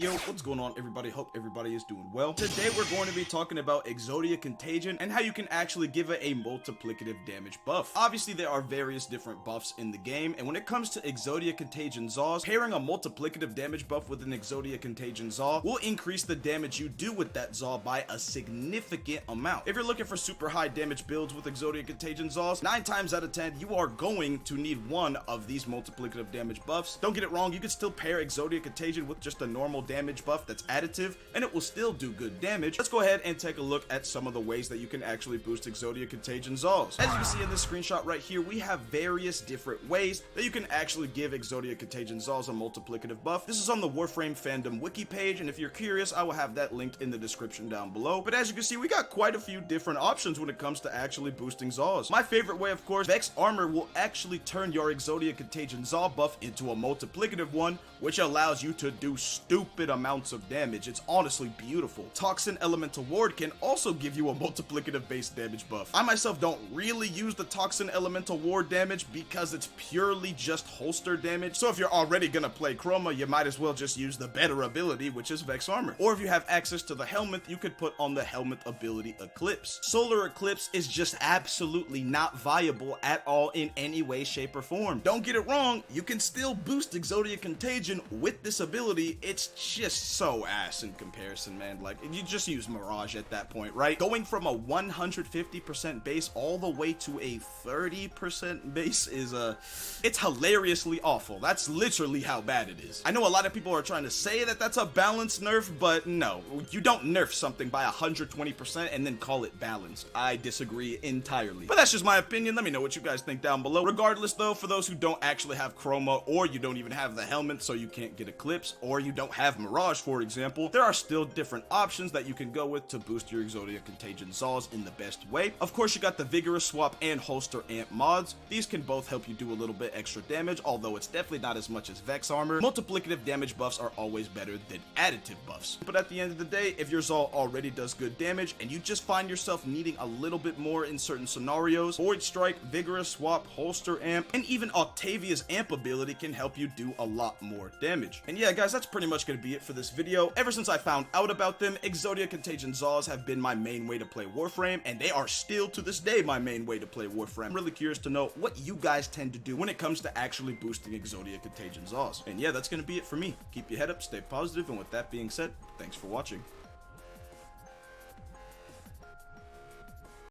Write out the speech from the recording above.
Yo, what's going on everybody? Hope everybody is doing well. Today we're going to be talking about Exodia Contagion and how you can actually give it a multiplicative damage buff. Obviously there are various different buffs in the game, and when it comes to Exodia Contagion Zaws, pairing a multiplicative damage buff with an Exodia Contagion Zaw will increase the damage you do with that Zaw by a significant amount. If you're looking for super high damage builds with Exodia Contagion Zaws, 9 times out of 10 you are going to need one of these multiplicative damage buffs. Don't get it wrong, you can still pair Exodia Contagion with just a normal damage buff that's additive and it will still do good damage. Let's go ahead and take a look at some of the ways that you can actually boost Exodia Contagion Zaws. As you can see in this screenshot right here, we have various different ways that you can actually give Exodia Contagion Zaws a multiplicative buff. This is on the Warframe fandom wiki page, and if you're curious, I will have that linked in the description down below. But as you can see, we got quite a few different options when it comes to actually boosting Zaws. My favorite way, of course, Vex Armor will actually turn your Exodia Contagion Zaw buff into a multiplicative one, which allows you to do stupid amounts of damage. It's honestly beautiful. Toxin Elemental Ward can also give you a multiplicative base damage buff. I myself don't really use the Toxin Elemental Ward damage because it's purely just holster damage, so if you're already gonna play Chroma, you might as well just use the better ability, which is Vex Armor. Or if you have access to the helmet, you could put on the helmet ability Eclipse. Solar Eclipse is just absolutely not viable at all in any way, shape, or form. Don't get it wrong, you can still boost Exodia Contagion with this ability, it's just so ass in comparison, man. Like, you just use Mirage at that point, right? Going from a 150% base all the way to a 30% base is it's hilariously awful. That's literally how bad it is. I know a lot of people are trying to say that that's a balanced nerf, but no, you don't nerf something by 120% and then call it balanced. I disagree entirely. But that's just my opinion. Let me know what you guys think down below. Regardless though, for those who don't actually have Chroma, or you don't even have the helmet so you can't get Eclipse, or you don't have Mirage, for example, there are still different options that you can go with to boost your Exodia Contagion Zaws in the best way. Of course, you got the Vigorous Swap and Holster Amp mods. These can both help you do a little bit extra damage, although it's definitely not as much as Vex Armor. Multiplicative damage buffs are always better than additive buffs. But at the end of the day, if your Zaw already does good damage and you just find yourself needing a little bit more in certain scenarios, Void Strike, Vigorous Swap, Holster Amp, and even Octavia's Amp ability can help you do a lot more damage. And yeah, guys, that's pretty much going to be it for this video. Ever since I found out about them, Exodia Contagion Zaws have been my main way to play Warframe, and they are still to this day my main way to play Warframe. I'm really curious to know what you guys tend to do when it comes to actually boosting Exodia Contagion Zaws. And yeah, that's going to be it for me. Keep your head up, stay positive, and with that being said, thanks for watching.